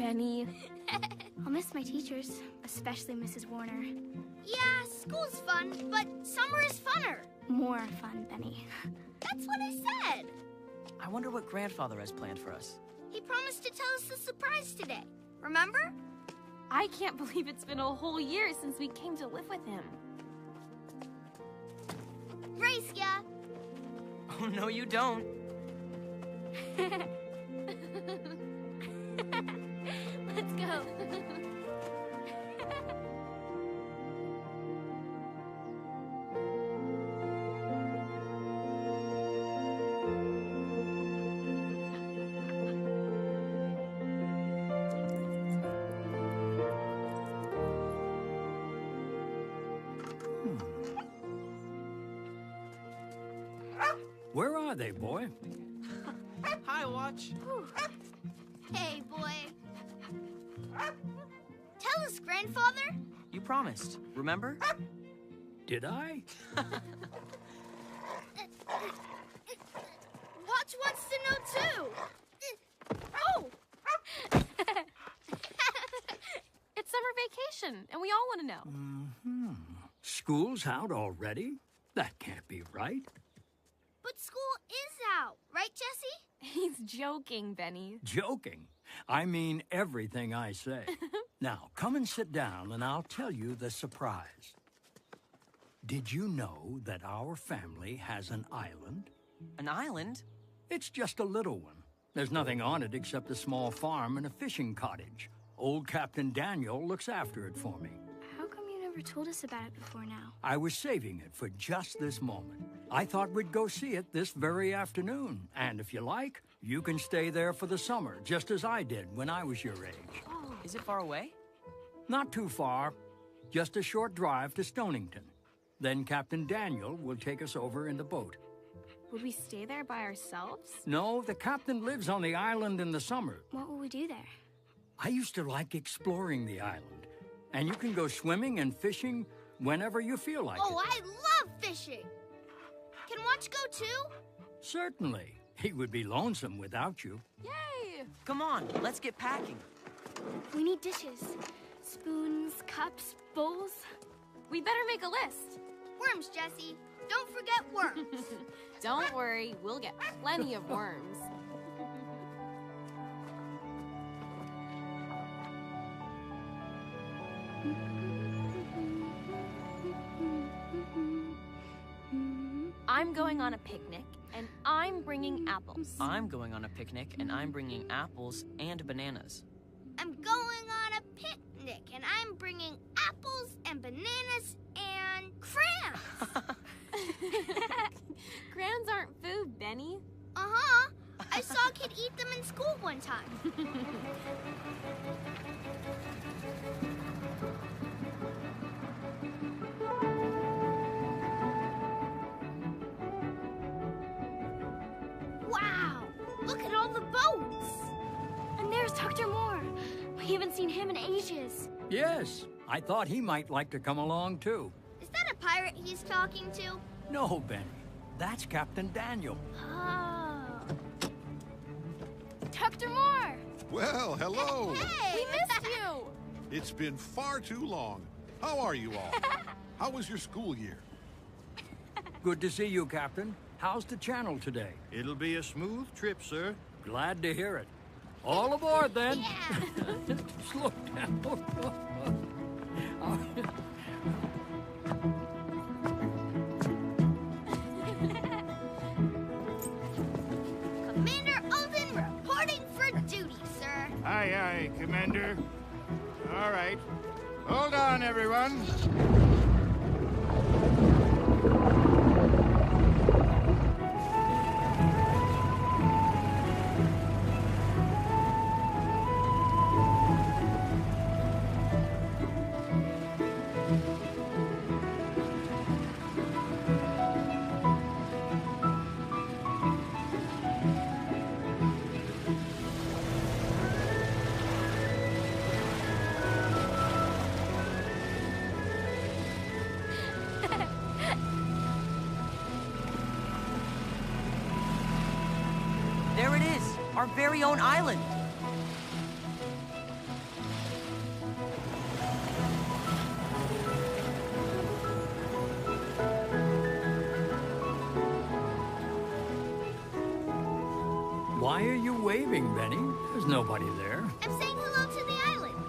Benny. I'll miss my teachers, especially Mrs. Warner. Yeah, school's fun, but summer is funner. More fun, Benny. That's what I said. I wonder what Grandfather has planned for us. He promised to tell us the surprise today. Remember? I can't believe it's been a whole year since we came to live with him. Race ya! Oh, no, you don't. Let's go. Where are they, boy? Hi, Watch. Hey, boy. Tell us, Grandfather. You promised, remember? Did I? Watch wants to know, too. Oh! It's summer vacation, and we all want to know. School's out already? That can't be right. But school is out, right, Jesse? He's joking, Benny. Joking. I mean everything I say. Now, come and sit down and I'll tell you the surprise. Did you know that our family has an island? An island? It's just a little one. There's nothing on it except a small farm and a fishing cottage. Old Captain Daniel looks after it for me. How come you never told us about it before now? I was saving it for just this moment. I thought we'd go see it this very afternoon. And if you like, you can stay there for the summer, just as I did when I was your age. Oh, is it far away? Not too far. Just a short drive to Stonington. Then Captain Daniel will take us over in the boat. Would we stay there by ourselves? No, the captain lives on the island in the summer. What will we do there? I used to like exploring the island. And you can go swimming and fishing whenever you feel like it. Oh, I love fishing. Can Watch go, too? Certainly. He would be lonesome without you. Yay! Come on, let's get packing. We need dishes. Spoons, cups, bowls. We better make a list. Worms, Jesse. Don't forget worms. Don't worry, we'll get plenty of worms. I'm going on a picnic, and I'm bringing apples. I'm going on a picnic, and I'm bringing apples and bananas. I'm going on a picnic, and I'm bringing apples and bananas and crayons. Crayons aren't food, Benny. Uh-huh. I saw a kid eat them in school one time. Wow! Look at all the boats! And there's Dr. Moore. We haven't seen him in ages. Yes, I thought he might like to come along too. Is that a pirate he's talking to? No, Benny. That's Captain Daniel. Oh. Dr. Moore! Well, hello. Hey! We missed you! It's been far too long. How are you all? How was your school year? Good to see you, Captain. How's the channel today? It'll be a smooth trip, sir. Glad to hear it. All aboard, then. Yeah! Slow down. Commander Alden reporting for duty, sir. Aye, aye, Commander. All right. Hold on, everyone. There it is, our very own island. Why are you waving, Benny? There's nobody there. I'm saying hello to the island.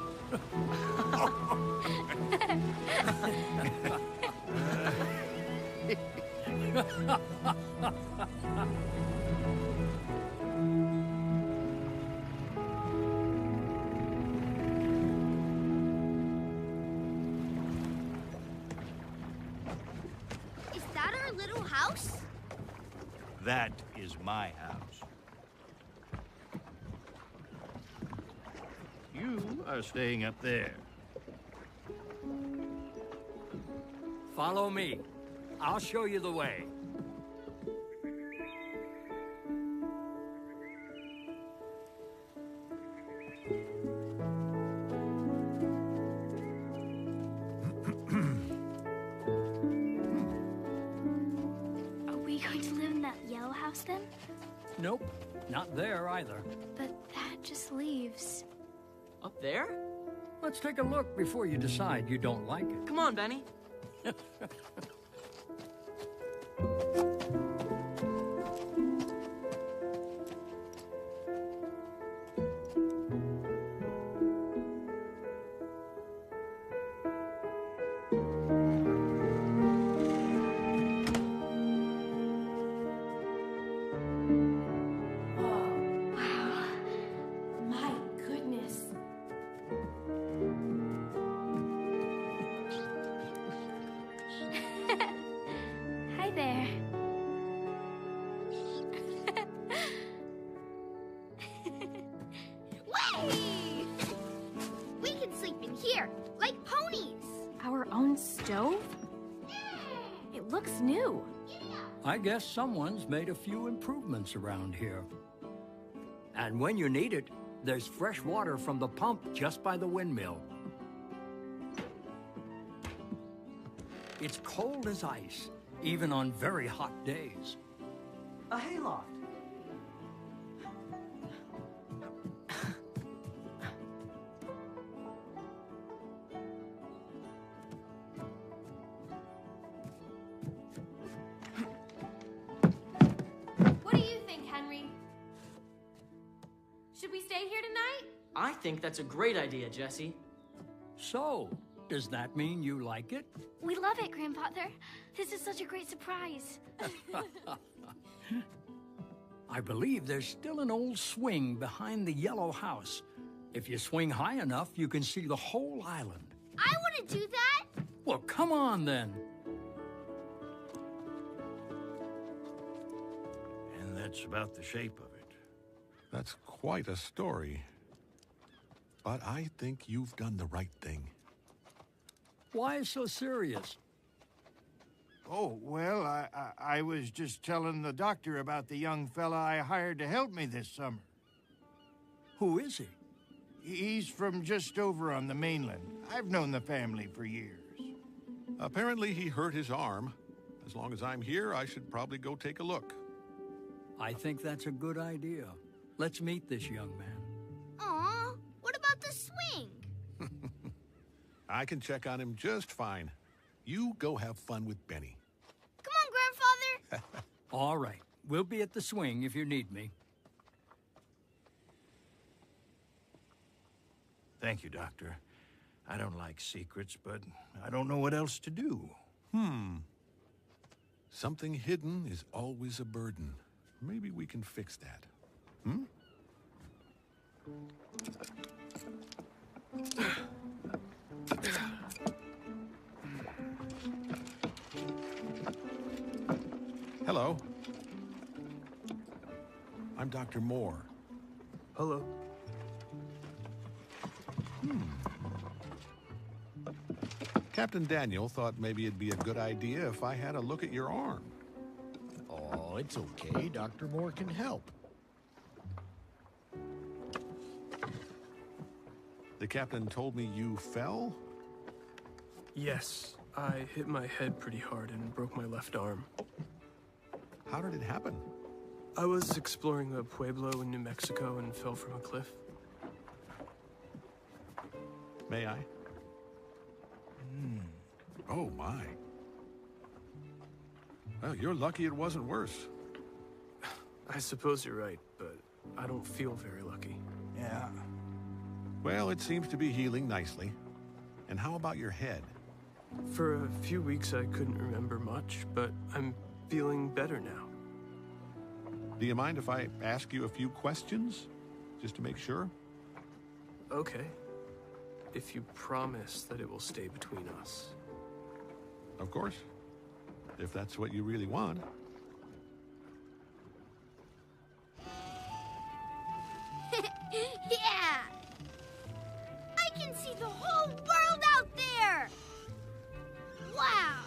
Is that our little house? That is my house. You are staying up there. Follow me. I'll show you the way. Are we going to live in that yellow house then? Nope, not there either. But that just leaves. Up there? Let's take a look before you decide you don't like it. Come on, Benny. Wow. My goodness. Hi there. Whee! We can sleep in here, like ponies. Our own stove? It looks new. I guess someone's made a few improvements around here. And when you need it, there's fresh water from the pump just by the windmill. It's cold as ice, even on very hot days. A hayloft. What do you think, Henry? Should we stay here tonight? I think that's a great idea, Jesse. So, does that mean you like it? We love it, Grandfather. This is such a great surprise. I believe there's still an old swing behind the yellow house. If you swing high enough, you can see the whole island. I want to do that. Well, come on then. And that's about the shape of it. That's quite a story. But I think you've done the right thing. Why so serious? Oh, well, I was just telling the doctor about the young fella I hired to help me this summer. Who is he? He's from just over on the mainland. I've known the family for years. Apparently he hurt his arm. As long as I'm here, I should probably go take a look. I think that's a good idea. Let's meet this young man. Aw, what about the swing? I can check on him just fine. You go have fun with Benny. Come on, Grandfather. All right. We'll be at the swing if you need me. Thank you, Doctor. I don't like secrets, but I don't know what else to do. Something hidden is always a burden. Maybe we can fix that. Hmm? Hello. I'm Dr. Moore. Hello. Captain Daniel thought maybe it'd be a good idea if I had a look at your arm. Oh, it's okay. Dr. Moore can help. The captain told me you fell? Yes, I hit my head pretty hard and broke my left arm. How did it happen? I was exploring a pueblo in New Mexico and fell from a cliff. May I? Oh, my. Well, you're lucky it wasn't worse. I suppose you're right, but I don't feel very lucky. Yeah. Well, it seems to be healing nicely. And how about your head? For a few weeks, I couldn't remember much, but I'm feeling better now. Do you mind if I ask you a few questions? Just to make sure? Okay. If you promise that it will stay between us. Of course. If that's what you really want. Yeah! I can see the whole world out there! Wow!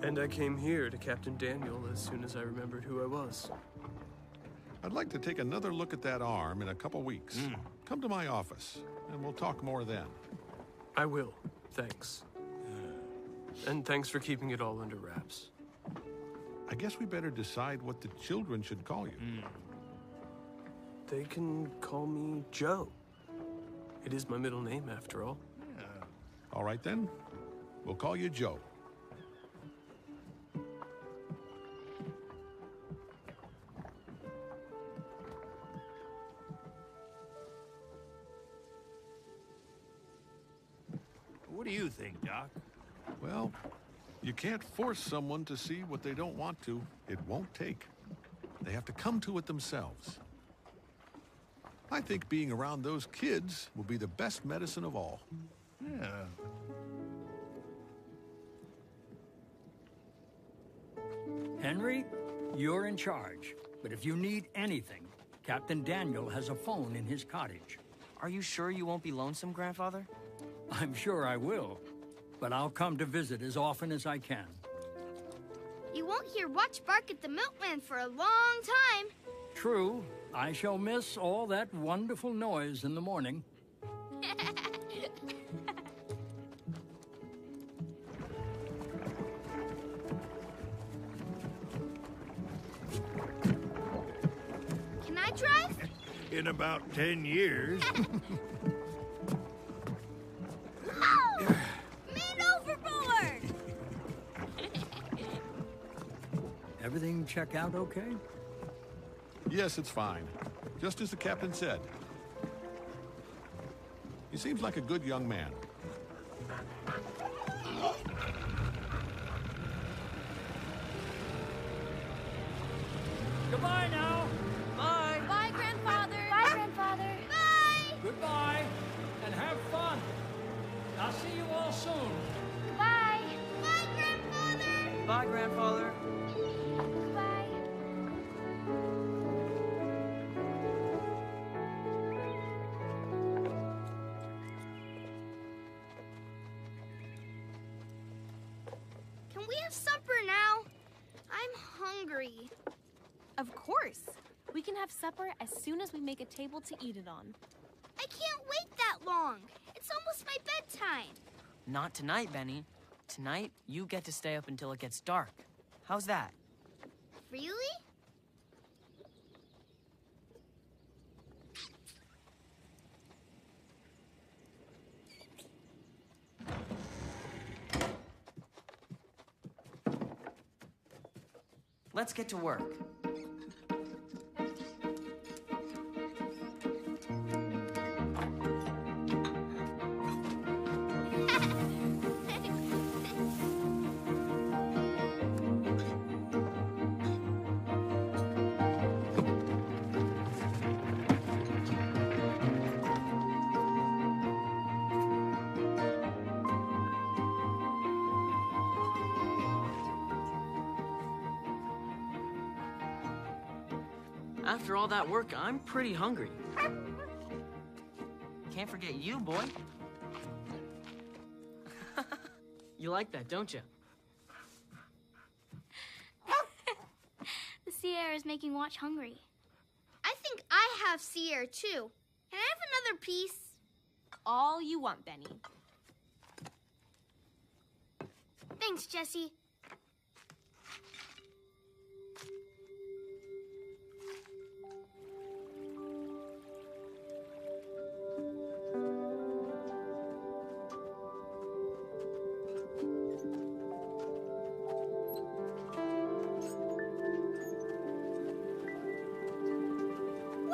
And I came here to Captain Daniel as soon as I remembered who I was. I'd like to take another look at that arm in a couple weeks. Come to my office, and we'll talk more then. I will. Thanks. And thanks for keeping it all under wraps. I guess we better decide what the children should call you. They can call me Joe. It is my middle name, after all. All right, then. We'll call you Joe. What do you think, Doc? Well, you can't force someone to see what they don't want to. It won't take. They have to come to it themselves. I think being around those kids will be the best medicine of all. Yeah. Henry, you're in charge. But if you need anything, Captain Daniel has a phone in his cottage. Are you sure you won't be lonesome, Grandfather? I'm sure I will. But I'll come to visit as often as I can. You won't hear Watch bark at the milkman for a long time. True, I shall miss all that wonderful noise in the morning. Can I drive? In about 10 years. Oh! Man overboard! Everything check out okay? Yes, it's fine. Just as the captain said. He seems like a good young man. Goodbye now. Bye! Bye, Grandfather! Bye, Grandfather. Bye! Goodbye, and have fun. I'll see you all soon. Bye. Bye, Grandfather! Bye, Grandfather! Bye. Can we have supper now? I'm hungry. Of course. We can have supper as soon as we make a table to eat it on. I can't wait that long. It's almost my bedtime. Not tonight, Benny. Tonight, you get to stay up until it gets dark. How's that? Really? Let's get to work. After all that work, I'm pretty hungry. Can't forget you, boy. You like that, don't you? The sea air is making Watch hungry. I think I have sea air too. Can I have another piece? All you want, Benny. Thanks, Jessie.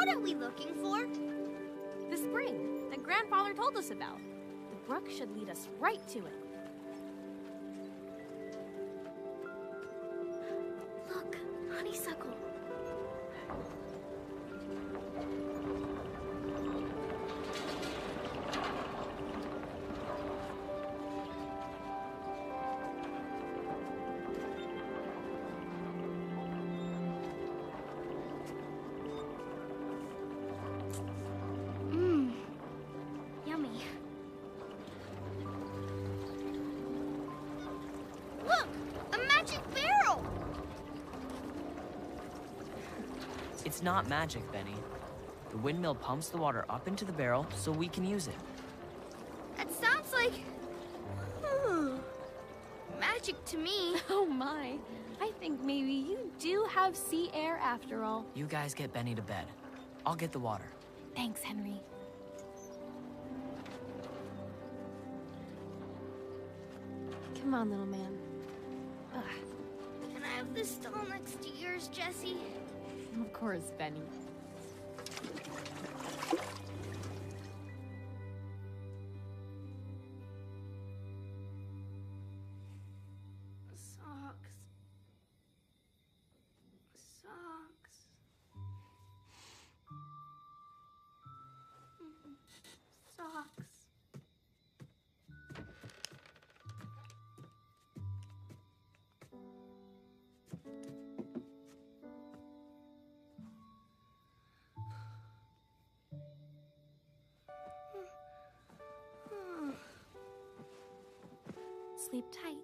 What are we looking for? The spring that Grandfather told us about. The brook should lead us right to it. Look, honeysuckle. Yummy. Look, a magic barrel. It's not magic, Benny. The windmill pumps the water up into the barrel so we can use it. That sounds like magic to me. Oh my, I think maybe you do have sea air after all. You guys get Benny to bed. I'll get the water. Thanks, Henry. Come on, little man. Ugh. Can I have this stall next to yours, Jesse? Of course, Benny. Socks. Socks. Socks. Sleep tight.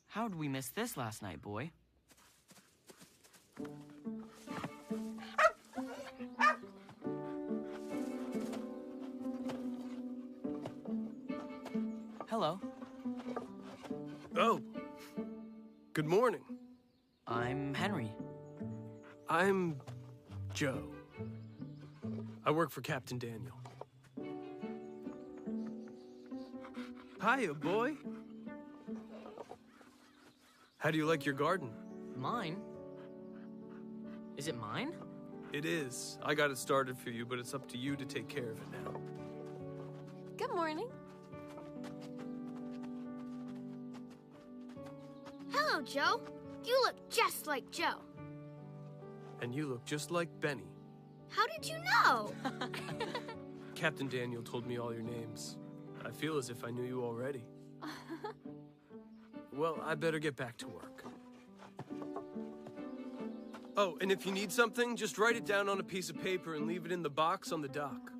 How'd we miss this last night, boy? Hello. Oh. Good morning. I'm Henry. I'm Joe. I work for Captain Daniel. Hiya, boy. How do you like your garden? Mine? Is it mine? It is. I got it started for you, but it's up to you to take care of it now. Good morning. Hello, Joe. You look just like Joe. And you look just like Benny. How did you know? Captain Daniel told me all your names. I feel as if I knew you already. Well, I better get back to work. Oh, and if you need something, just write it down on a piece of paper and leave it in the box on the dock.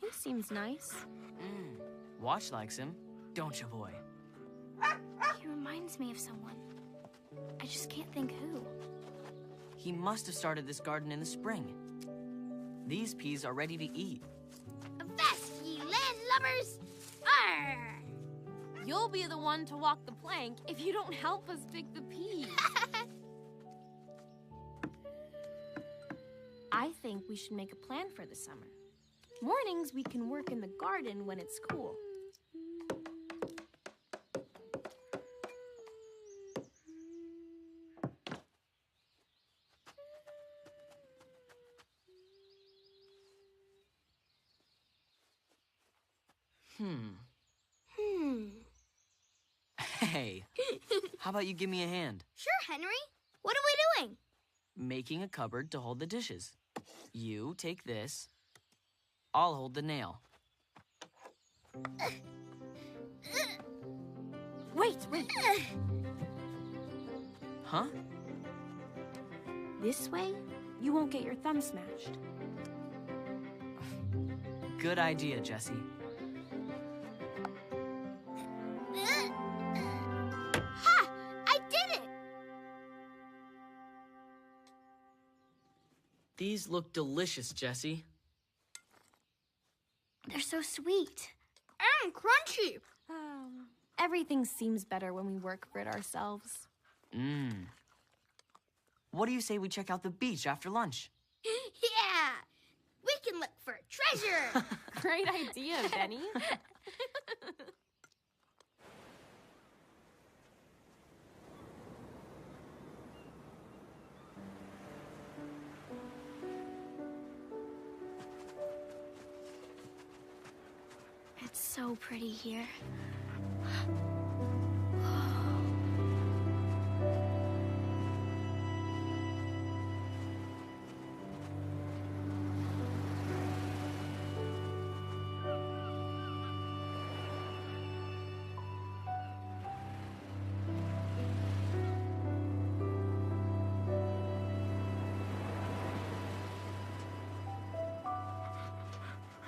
He seems nice. Watch likes him, don't you, boy? He reminds me of someone. I just can't think who. He must have started this garden in the spring. These peas are ready to eat. Avast, ye landlubbers! Arr! You'll be the one to walk the plank if you don't help us pick the peas. I think we should make a plan for the summer. Mornings we can work in the garden when it's cool. Hey, how about you give me a hand? Sure, Henry. What are we doing? Making a cupboard to hold the dishes. You take this. I'll hold the nail. Wait. Huh? This way, you won't get your thumb smashed. Good idea, Jesse. Ha! I did it! These look delicious, Jesse. They're so sweet. And crunchy. Everything seems better when we work for it ourselves. What do you say we check out the beach after lunch? Yeah! We can look for treasure! Great idea, Benny. It's so pretty here.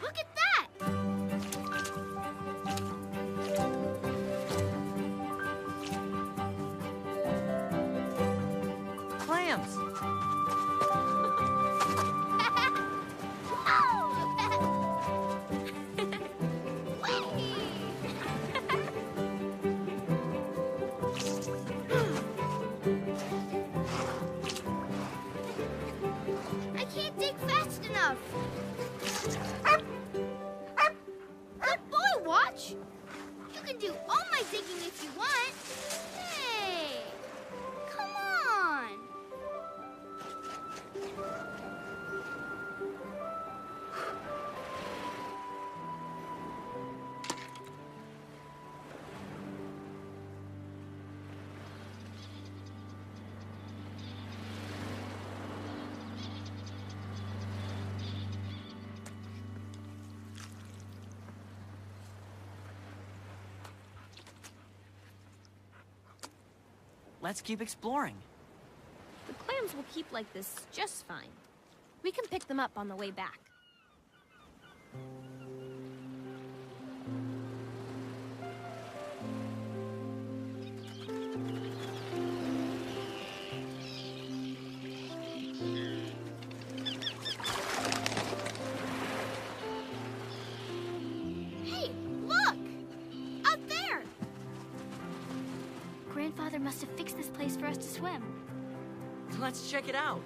Look at that! Clams! I can't dig fast enough. Good boy, Watch. You can do all my digging if you want. Hey, come on. Let's keep exploring. The clams will keep like this just fine. We can pick them up on the way back. Hey, look! Out there! Grandfather must have fixed this place for us to swim. Let's check it out.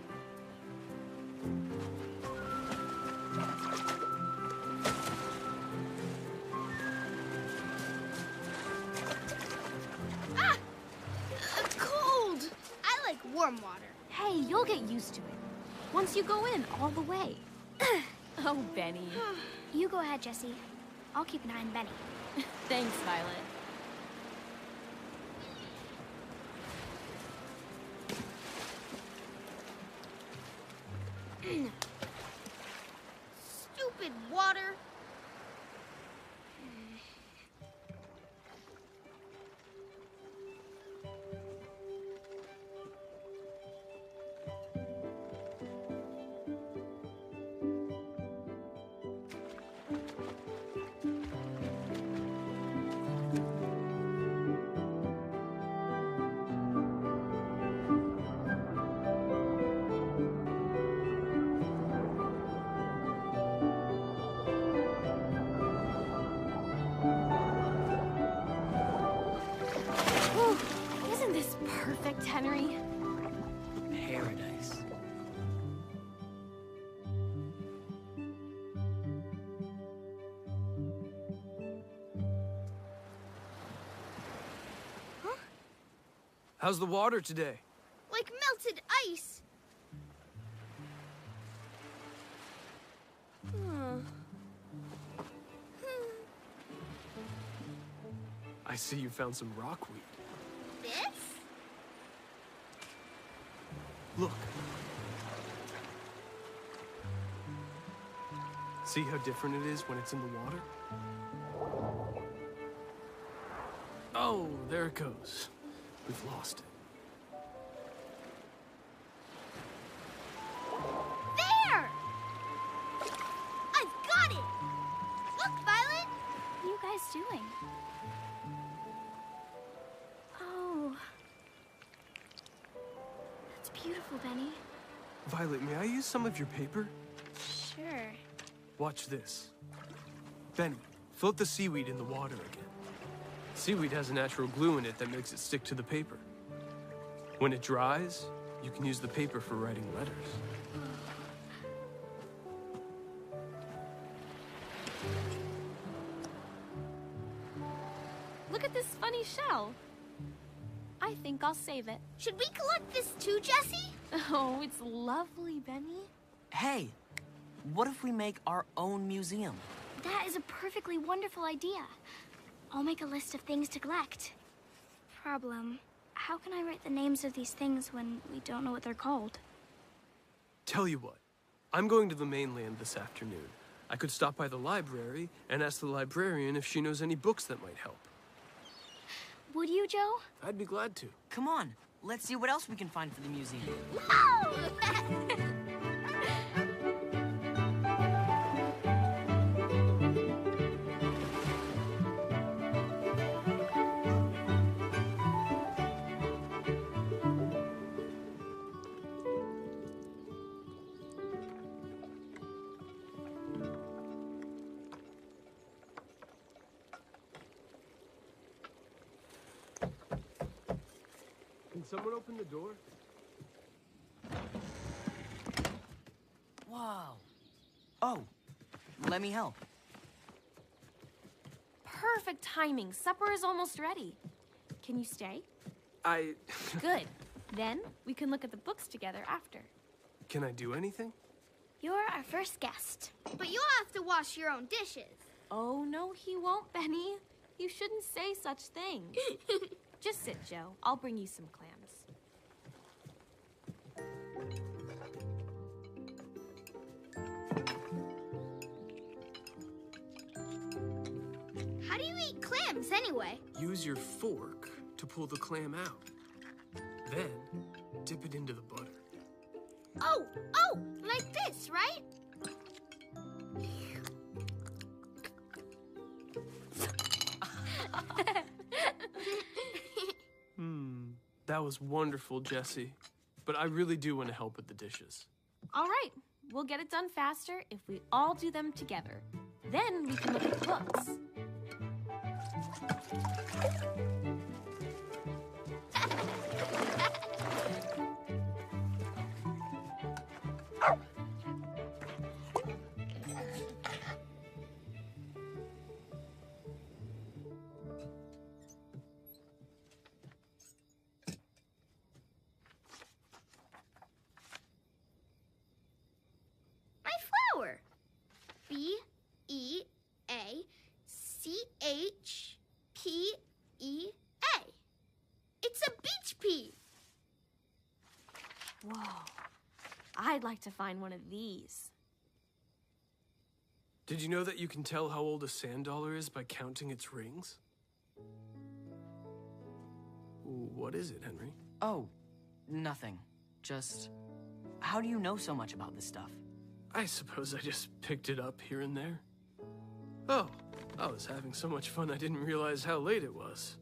Cold! I like warm water. Hey, you'll get used to it. Once you go in all the way. Oh, Benny. You go ahead, Jesse. I'll keep an eye on Benny. Thanks, Violet. Stupid water. Whew. Isn't this perfect, Henry? Paradise. How's the water today? Like melted ice. I see you found some rockweed. This? Look. See how different it is when it's in the water? Oh, there it goes. We've lost it. There! I've got it! Look, Violet! What are you guys doing? Oh. That's beautiful, Benny. Violet, may I use some of your paper? Sure. Watch this. Benny, float the seaweed in the water again. Seaweed has a natural glue in it that makes it stick to the paper. When it dries, you can use the paper for writing letters. Look at this funny shell. I think I'll save it. Should we collect this too, Jessie? Oh, it's lovely, Benny. Hey, what if we make our own museum? That is a perfectly wonderful idea. I'll make a list of things to collect. Problem, how can I write the names of these things when we don't know what they're called? Tell you what, I'm going to the mainland this afternoon. I could stop by the library and ask the librarian if she knows any books that might help. Would you, Joe? I'd be glad to. Come on, let's see what else we can find for the museum. Can someone open the door? Wow. Oh, let me help. Perfect timing. Supper is almost ready. Can you stay? Good. Then we can look at the books together after. Can I do anything? You're our first guest. But you'll have to wash your own dishes. Oh, no, he won't, Benny. You shouldn't say such things. Just sit, Joe. I'll bring you some clams. How do you eat clams anyway? Use your fork to pull the clam out. Then, dip it into the butter. Oh, like this, right? That was wonderful, Jessie. But I really do want to help with the dishes. All right. We'll get it done faster if we all do them together. Then we can look at the books. B-E-A-C-H-P-E-A. It's a beach pea. Whoa. I'd like to find one of these. Did you know that you can tell how old a sand dollar is by counting its rings? What is it, Henry? Oh, nothing. Just, how do you know so much about this stuff? I suppose I just picked it up here and there. Oh, I was having so much fun I didn't realize how late it was.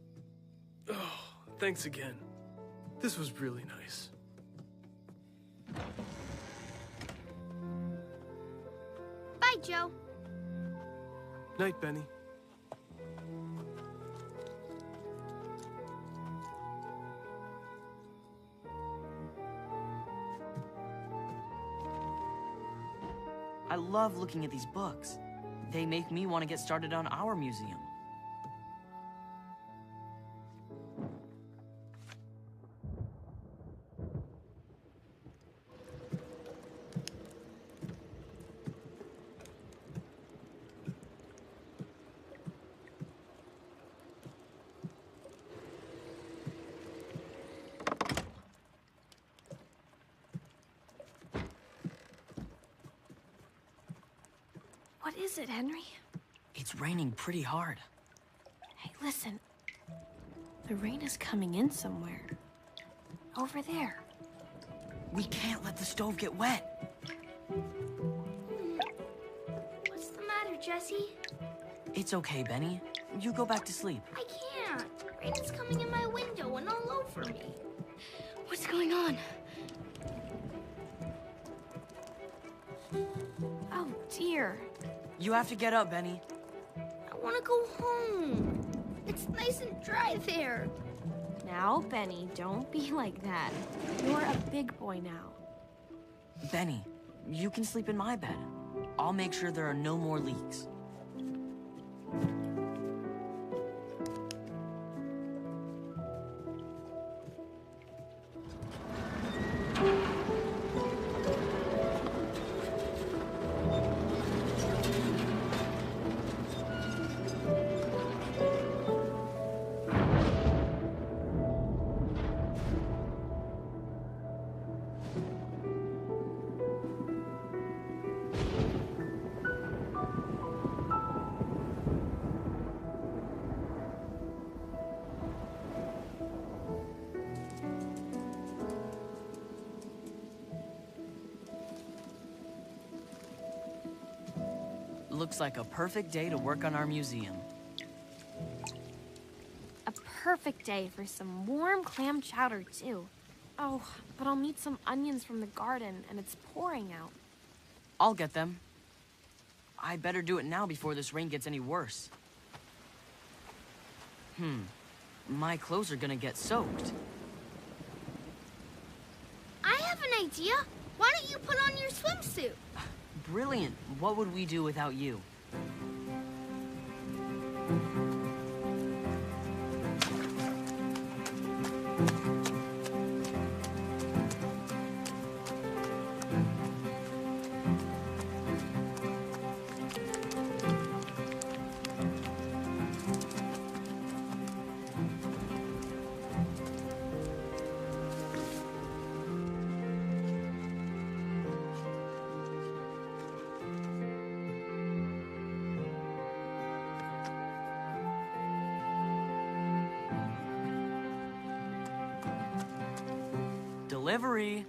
Oh, thanks again. This was really nice. Bye, Joe. Night, Benny. I love looking at these books. They make me want to get started on our museum. What is it, Henry? It's raining pretty hard. Hey, listen. The rain is coming in somewhere. Over there. We can't let the stove get wet. What's the matter, Jessie? It's okay, Benny. You go back to sleep. I can't. Rain is coming in my window and all over me. What's going on? Oh, dear. You have to get up, Benny. I want to go home. It's nice and dry there. Now, Benny, don't be like that. You're a big boy now. Benny, you can sleep in my bed. I'll make sure there are no more leaks. Looks like a perfect day to work on our museum. A perfect day for some warm clam chowder, too. Oh, but I'll need some onions from the garden, and it's pouring out. I'll get them. I better do it now before this rain gets any worse. My clothes are gonna get soaked. I have an idea. Why don't you put on your swimsuit? Brilliant. What would we do without you? Delivery.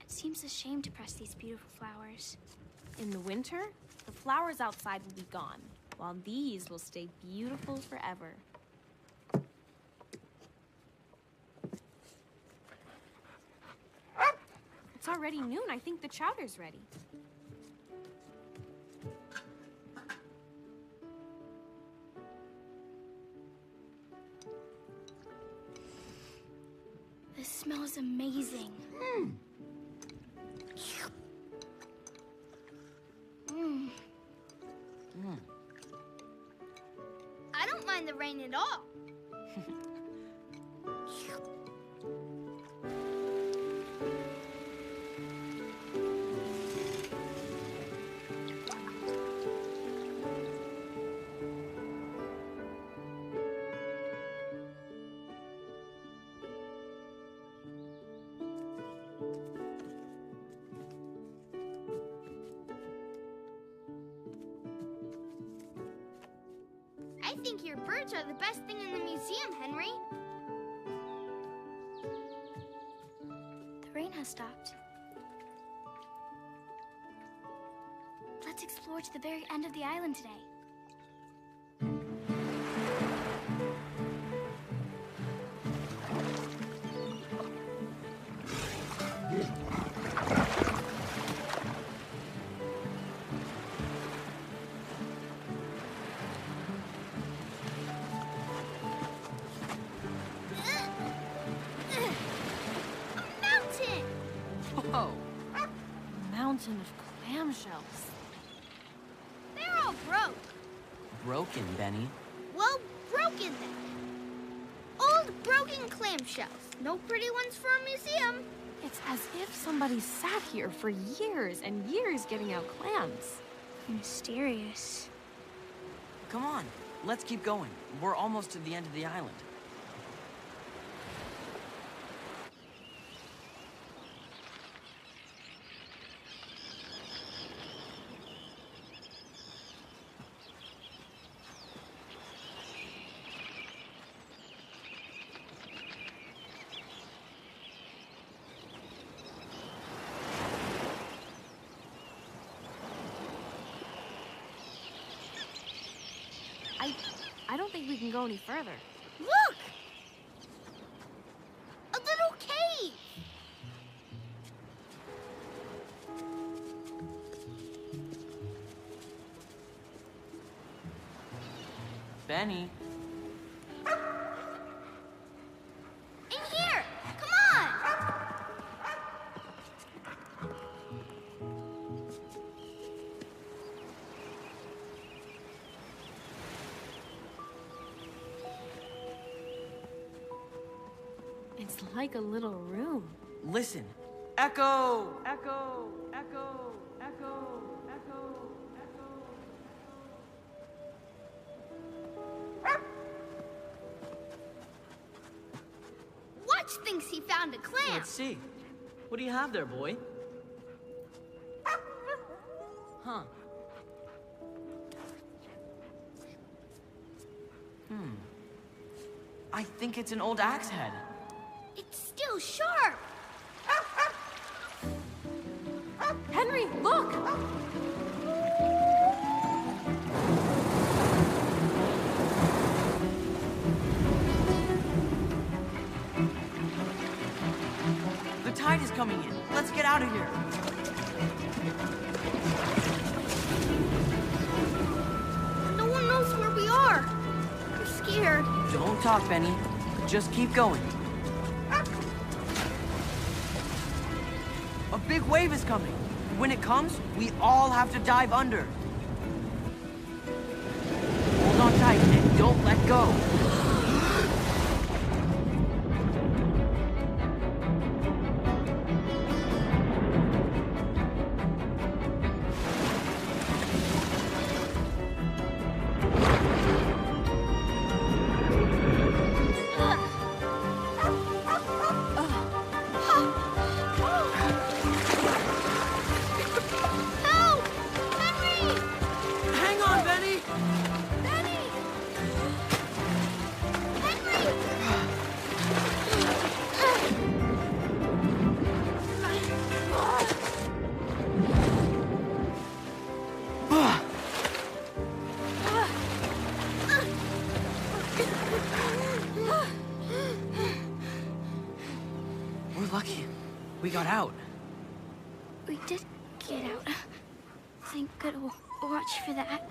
It seems a shame to press these beautiful flowers. In the winter, the flowers outside will be gone, while these will stay beautiful forever. It's already noon. I think the chowder's ready. This smells amazing. I don't mind the rain at all. I think your birds are the best thing in the museum, Henry. The rain has stopped. Let's explore to the very end of the island today. Whoa! A mountain of clamshells. They're all broke. Broken, Benny. Well, broken then. Old broken clamshells. No pretty ones for a museum. It's as if somebody sat here for years and years getting out clams. Mysterious. Come on, let's keep going. We're almost to the end of the island. I don't think we can go any further. Look! A little cave! Benny. In here! Come on! It's like a little room. Listen. Echo! Echo! Echo! Echo! Echo! Watch thinks he found a clam. Let's see. What do you have there, boy? Huh. I think it's an old axe head. It's still sharp. Henry, look! The tide is coming in. Let's get out of here. No one knows where we are. I'm scared. Don't talk, Benny. Just keep going. A big wave is coming. When it comes, we all have to dive under. Hold on tight and don't let go. Help! Henry! Hang on, Benny! Benny! Henry! We're lucky. We got out. We did get out. Thank good watch for that.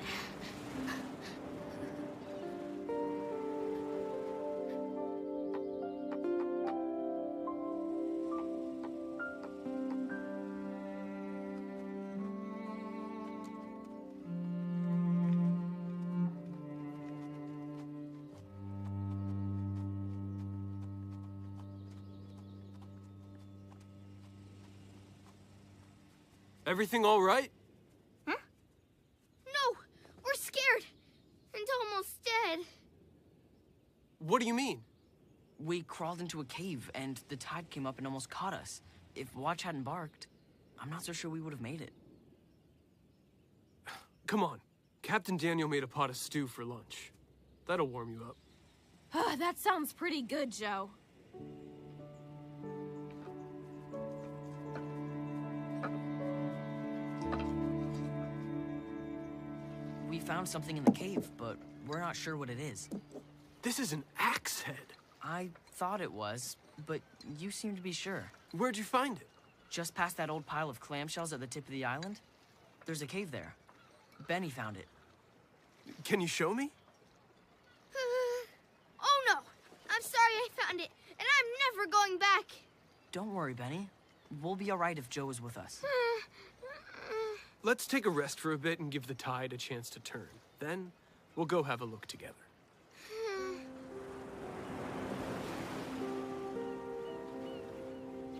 Everything all right? Huh? No! We're scared! And almost dead. What do you mean? We crawled into a cave, and the tide came up and almost caught us. If Watch hadn't barked, I'm not so sure we would have made it. Come on. Captain Daniel made a pot of stew for lunch. That'll warm you up. That sounds pretty good, Joe. We found something in the cave, but we're not sure what it is. This is an axe head. I thought it was, but you seem to be sure. Where'd you find it? Just past that old pile of clamshells at the tip of the island. There's a cave there. Benny found it. Can you show me? Oh no! I'm sorry I found it, and I'm never going back. Don't worry, Benny. We'll be all right if Joe is with us. Let's take a rest for a bit and give the tide a chance to turn. Then, we'll go have a look together.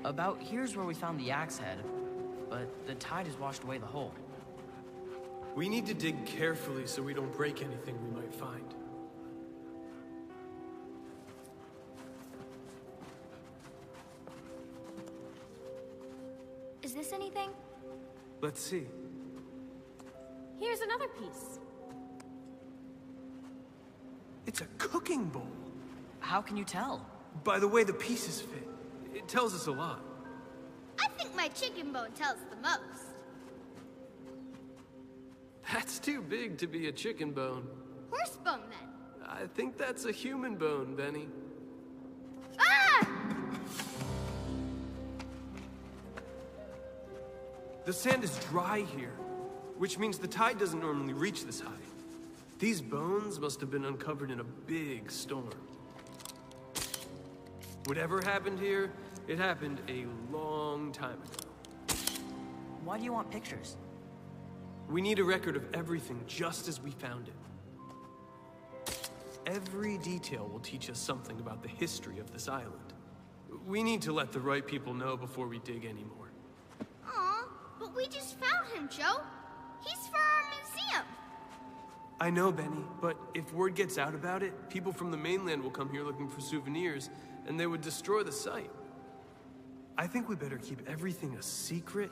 About here's where we found the axe head, but the tide has washed away the hole. We need to dig carefully so we don't break anything we might find. Is this anything? Let's see. Here's another piece. It's a cooking bowl. How can you tell? By the way the pieces fit. It tells us a lot. I think my chicken bone tells the most. That's too big to be a chicken bone. Horse bone, then. I think that's a human bone, Benny. Ah! The sand is dry here, which means the tide doesn't normally reach this high. These bones must have been uncovered in a big storm. Whatever happened here, it happened a long time ago. Why do you want pictures? We need a record of everything just as we found it. Every detail will teach us something about the history of this island. We need to let the right people know before we dig anymore. Aw, but we just found him, Joe. He's for our museum. I know, Benny, but if word gets out about it, people from the mainland will come here looking for souvenirs, and they would destroy the site. I think we better keep everything a secret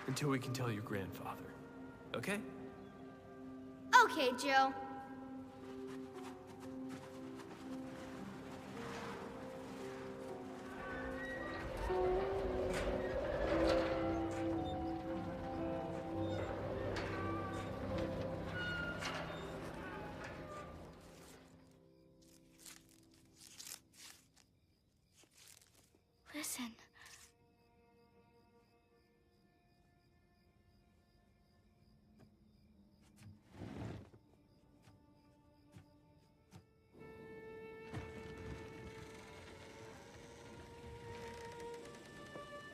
until we can tell your grandfather. Okay? Okay, Joe. Listen.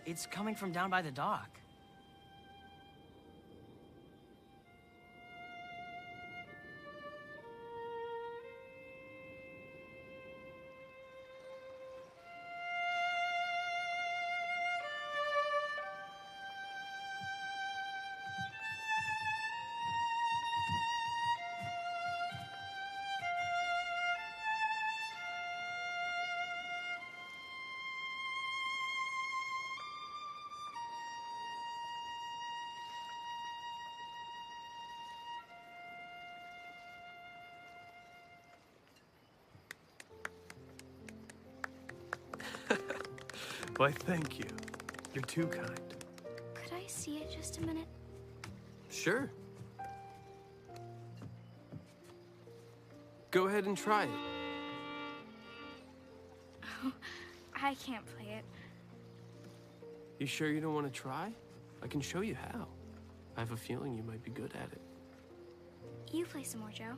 It's coming from down by the dock. Why, thank you. You're too kind. Could I see it just a minute? Sure. Go ahead and try it. Oh, I can't play it. You sure you don't want to try? I can show you how. I have a feeling you might be good at it. You play some more, Joe.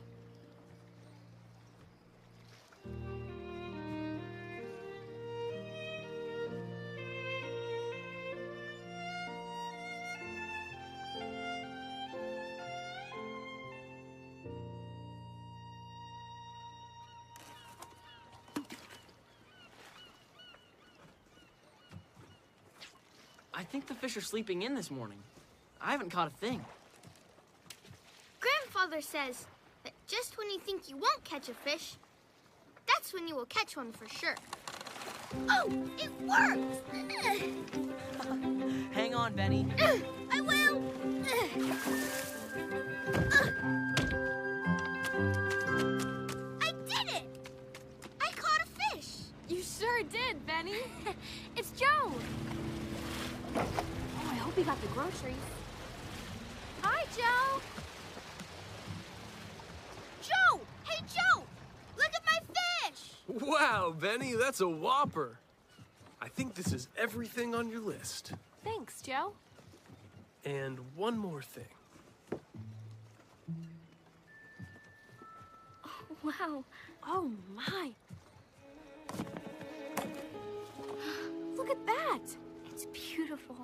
I think the fish are sleeping in this morning. I haven't caught a thing. Grandfather says that just when you think you won't catch a fish, that's when you will catch one for sure. Oh, it worked! Hang on, Benny. I will! I did it! I caught a fish! You sure did, Benny. It's Joe! Oh, I hope he got the groceries. Hi, Joe. Joe! Hey, Joe! Look at my fish! Wow, Benny, that's a whopper. I think this is everything on your list. Thanks, Joe. And one more thing. Oh, wow. Oh, my. Look at that. It's beautiful.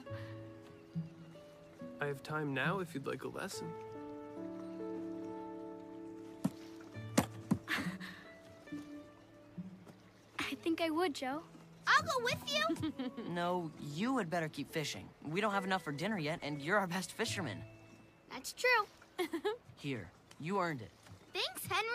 I have time now if you'd like a lesson. I think I would, Joe. I'll go with you. No, you had better keep fishing. We don't have enough for dinner yet, and you're our best fisherman. That's true. Here, you earned it. Thanks, Henry.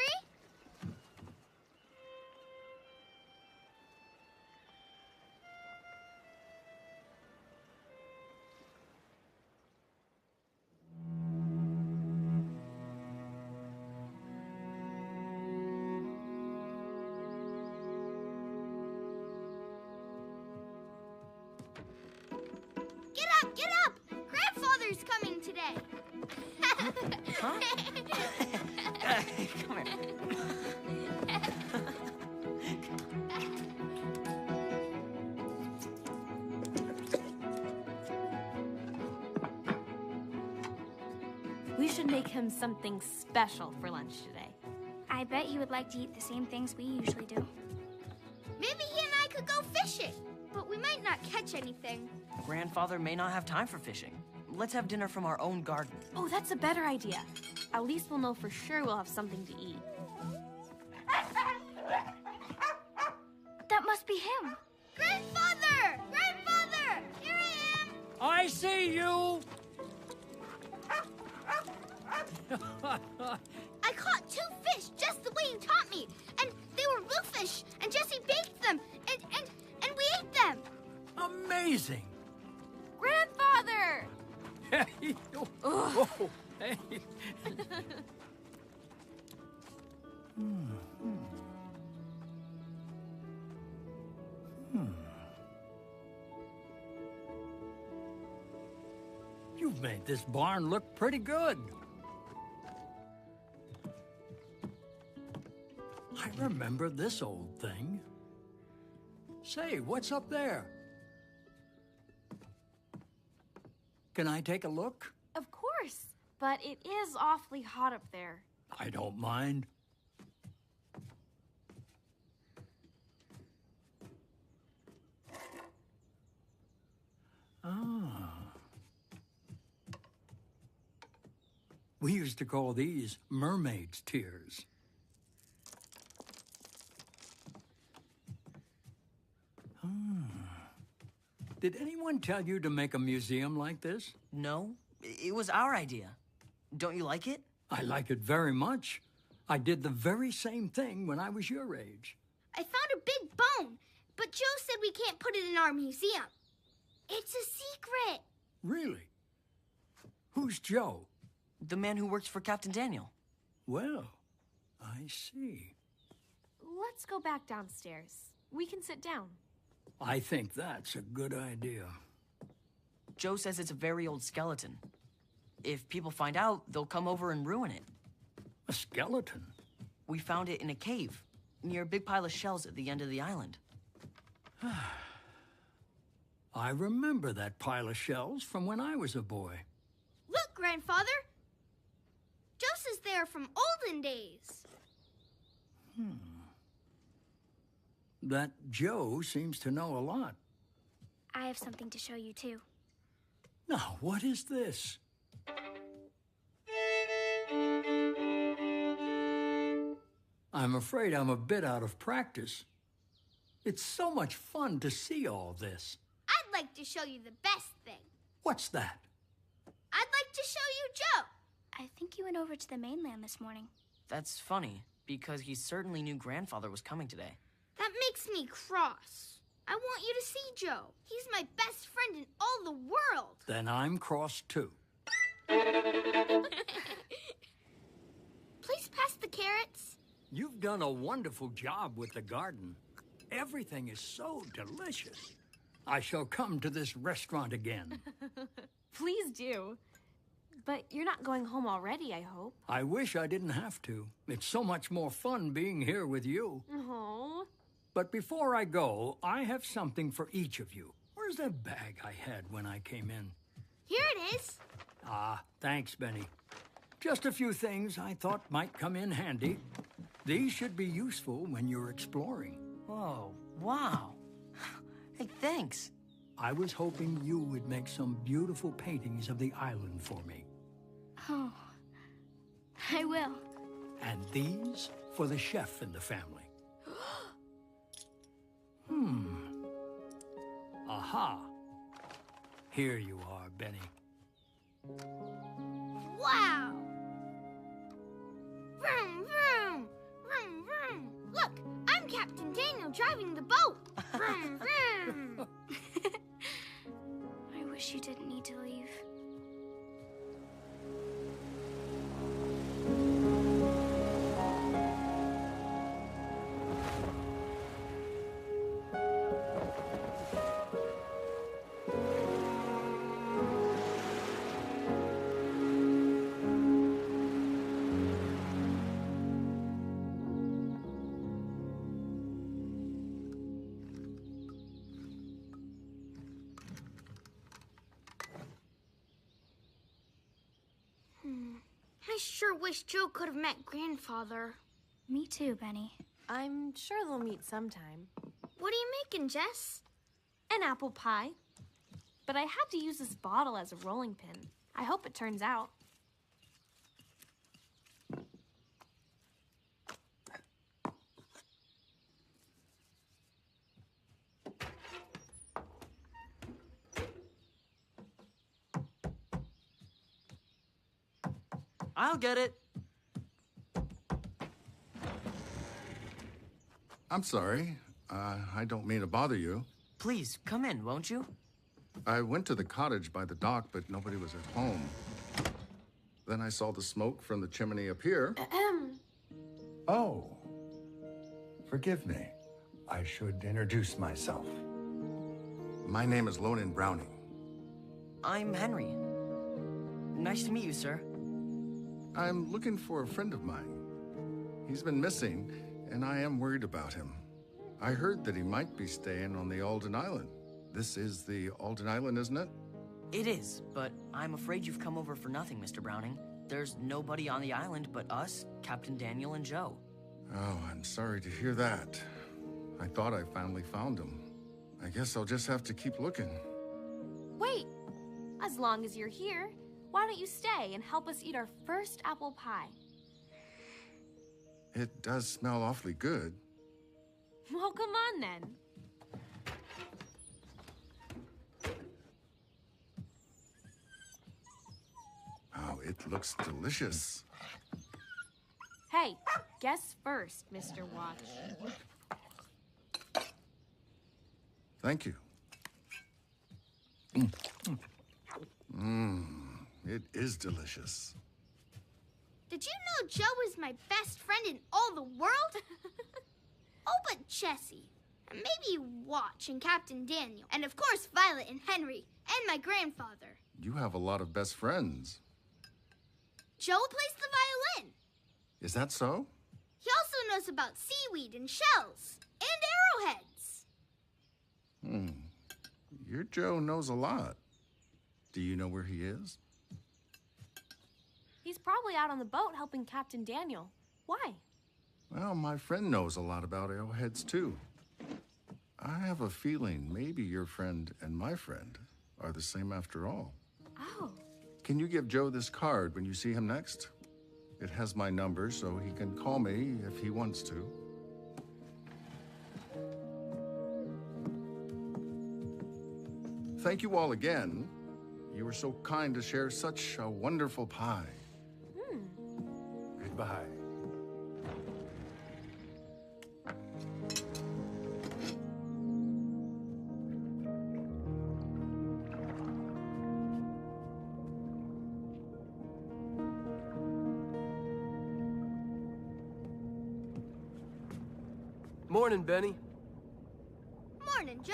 Get up! Grandfather's coming today. Huh? Come here. We should make him something special for lunch today. I bet he would like to eat the same things we usually do. Maybe he and I could go fishing, but we might not catch anything. Grandfather may not have time for fishing. Let's have dinner from our own garden. Oh, that's a better idea. At least we'll know for sure we'll have something to eat. That must be him. Grandfather! Grandfather! Here I am! I see you! I caught 2 fish just the way you taught me, and they were bluefish, and Jesse baked them, and we ate them. Amazing! Grandfather! Hey, oh, hey. You've made this barn look pretty good. I remember this old thing. Say, what's up there? Can I take a look? Of course, but it is awfully hot up there. I don't mind. Ah. We used to call these mermaid's tears. Did anyone tell you to make a museum like this? No, it was our idea. Don't you like it? I like it very much. I did the very same thing when I was your age. I found a big bone, but Joe said we can't put it in our museum. It's a secret. Really? Who's Joe? The man who works for Captain Daniel. Well, I see. Let's go back downstairs. We can sit down. I think that's a good idea. Joe says it's a very old skeleton. If people find out, they'll come over and ruin it. A skeleton? We found it in a cave, near a big pile of shells at the end of the island. I remember that pile of shells from when I was a boy. Look, Grandfather. Joe says they are from olden days. That Joe seems to know a lot. I have something to show you, too. Now, what is this? I'm afraid I'm a bit out of practice. It's so much fun to see all this. I'd like to show you the best thing. What's that? I'd like to show you Joe. I think you went over to the mainland this morning. That's funny, because he certainly knew Grandfather was coming today. That makes me cross. I want you to see Joe. He's my best friend in all the world. Then I'm cross too. Please pass the carrots. You've done a wonderful job with the garden. Everything is so delicious. I shall come to this restaurant again. Please do. But you're not going home already, I hope. I wish I didn't have to. It's so much more fun being here with you. Oh. But before I go, I have something for each of you. Where's that bag I had when I came in? Here it is. Ah, thanks, Benny. Just a few things I thought might come in handy. These should be useful when you're exploring. Whoa, wow. Hey, thanks. I was hoping you would make some beautiful paintings of the island for me. Oh, I will. And these for the chef in the family. Aha. Here you are, Benny. Wow. Captain Daniel driving the boat. Vroom, vroom. I wish you didn't need to leave. I sure wish Joe could have met Grandfather. Me too, Benny. I'm sure they'll meet sometime. What are you making, Jess? An apple pie. But I had to use this bottle as a rolling pin. I hope it turns out. I'll get it. I'm sorry. I don't mean to bother you. Please, come in, won't you? I went to the cottage by the dock, but nobody was at home. Then I saw the smoke from the chimney up here. Oh, forgive me. I should introduce myself. My name is Lonan Browning. I'm Henry. Nice to meet you, sir. I'm looking for a friend of mine. He's been missing, and I am worried about him. I heard that he might be staying on the Alden Island. This is the Alden Island, isn't it? It is, but I'm afraid you've come over for nothing, Mr. Browning. There's nobody on the island but us, Captain Daniel, and Joe. Oh, I'm sorry to hear that. I thought I finally found him. I guess I'll just have to keep looking. Wait! As long as you're here, why don't you stay and help us eat our first apple pie? It does smell awfully good. Well, come on then. Oh, it looks delicious. Hey, guess first, Mr. Watch. Thank you. It is delicious. Did you know Joe is my best friend in all the world? Oh, but Jessie, and maybe Watch and Captain Daniel, and of course Violet and Henry, and my grandfather. You have a lot of best friends. Joe plays the violin. Is that so? He also knows about seaweed and shells, and arrowheads. Your Joe knows a lot. Do you know where he is? He's probably out on the boat helping Captain Daniel. Why? Well, my friend knows a lot about arrowheads, too. I have a feeling maybe your friend and my friend are the same after all. Oh. Can you give Joe this card when you see him next? It has my number, so he can call me if he wants to. Thank you all again. You were so kind to share such a wonderful pie. Goodbye. Morning, Benny. Morning, Joe.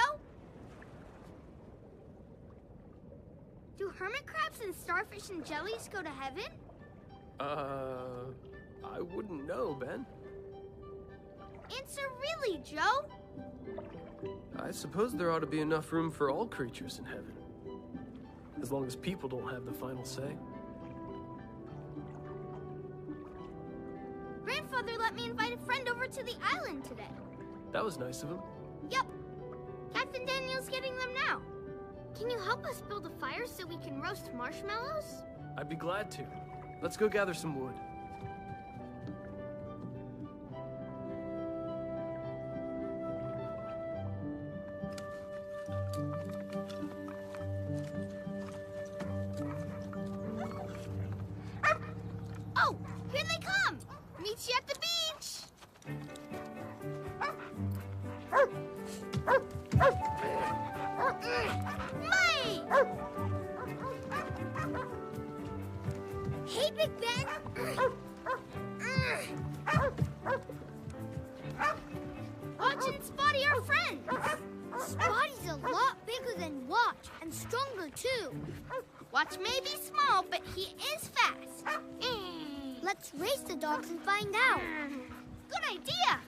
Do hermit crabs and starfish and jellies go to heaven? I wouldn't know, Ben. Answer really, Joe. I suppose there ought to be enough room for all creatures in heaven. As long as people don't have the final say. Grandfather let me invite a friend over to the island today. That was nice of him. Yep. Captain Daniel's getting them now. Can you help us build a fire so we can roast marshmallows? I'd be glad to. Let's go gather some wood. Oh, here they come! Meet you at the beach! Mike! Hey, Big Ben! Watch and Spotty are friends. Spotty's a lot bigger than Watch and stronger too. Watch may be small, but he is fast. Let's race the dogs and find out. Good idea.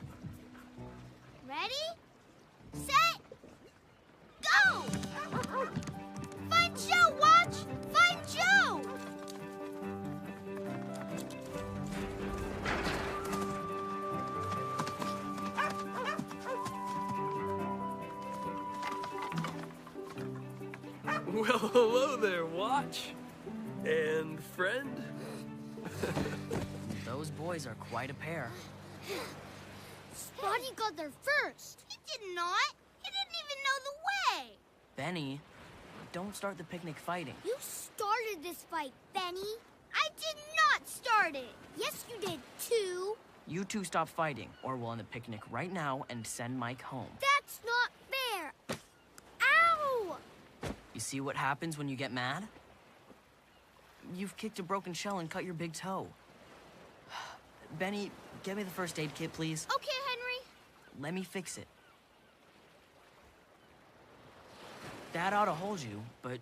Ready, set, go! Find Joe, Watch! Find Joe! Well, hello there, Watch. And friend? Those boys are quite a pair. Spotty got there first. He did not. He didn't even know the way. Benny, don't start the picnic fighting. You started this fight, Benny. I did not start it. Yes, you did, too. You two stop fighting, or we'll end the picnic right now and send Mike home. That's not fair. Ow! You see what happens when you get mad? You've kicked a broken shell and cut your big toe. Benny, get me the first aid kit, please. Okay, Henry. Let me fix it. That ought to hold you, but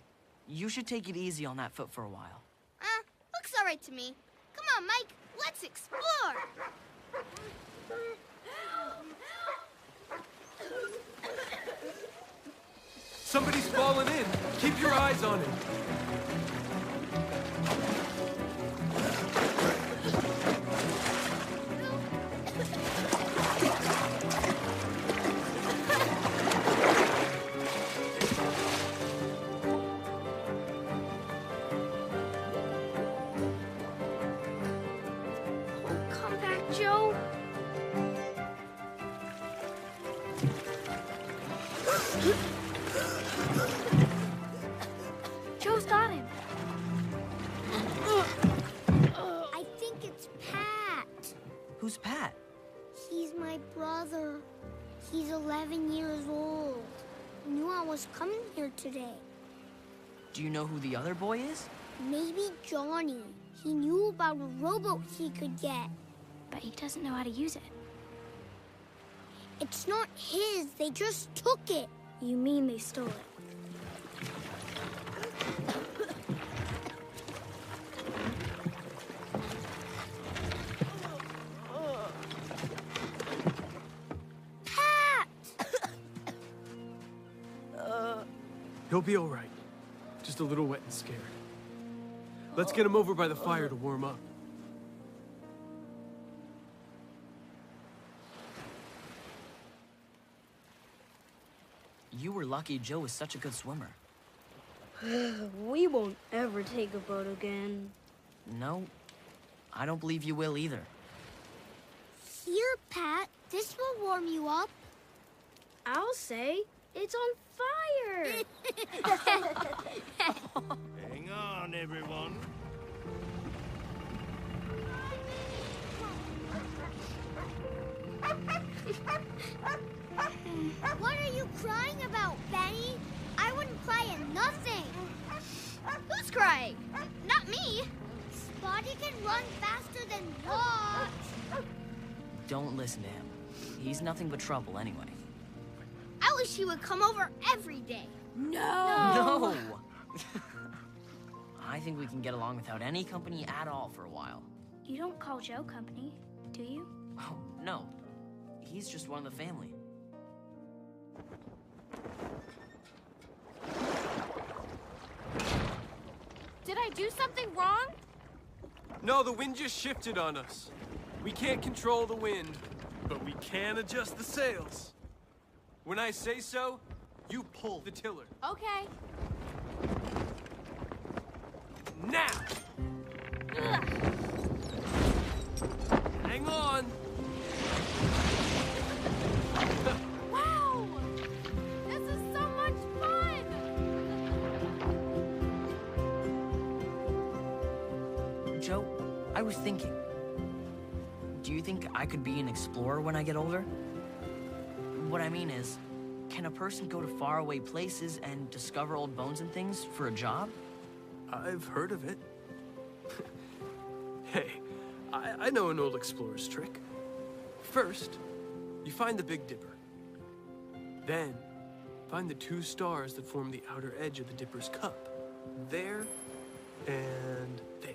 you should take it easy on that foot for a while. Looks all right to me. Come on, Mike. Let's explore. Somebody's fallen in. Keep your eyes on him. Come back, Joe. Joe's got him. I think it's Pat. Who's Pat? He's my brother. He's 11 years old. He knew I was coming here today. Do you know who the other boy is? Maybe Johnny. He knew about a rowboat he could get. But he doesn't know how to use it. It's not his. They just took it. You mean they stole it? Pat! He'll be all right. Just a little wet and scared. Let's get him over by the fire to warm up. You were lucky Joe was such a good swimmer. We won't ever take a boat again. No, I don't believe you will either. Here, Pat. This will warm you up. I'll say it's on fire. Hang on, everyone. What are you crying about, Benny? I wouldn't cry at nothing. Who's crying? Not me. Spotty can run faster than Watch. Don't listen to him. He's nothing but trouble anyway. I wish he would come over every day. No! I think we can get along without any company at all for a while. You don't call Joe company, do you? Oh, no. He's just one of the family. Did I do something wrong? No, the wind just shifted on us. We can't control the wind, but we can adjust the sails. When I say so, you pull the tiller. Okay. Now! Hang on! Wow! This is so much fun! Joe, I was thinking. Do you think I could be an explorer when I get older? What I mean is, can a person go to faraway places and discover old bones and things for a job? I've heard of it. Hey, I know an old explorer's trick. First, you find the Big Dipper. Then, find the 2 stars that form the outer edge of the Dipper's cup. There and there.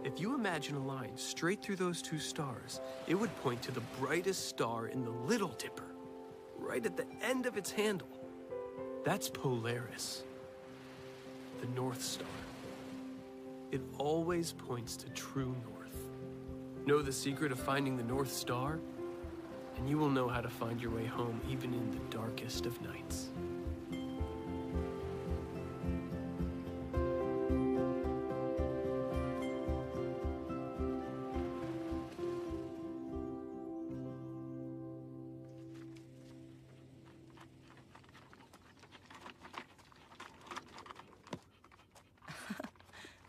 If you imagine a line straight through those 2 stars, it would point to the brightest star in the Little Dipper, right at the end of its handle. That's Polaris, the North Star. It always points to true north. Know the secret of finding the North Star, and you will know how to find your way home even in the darkest of nights.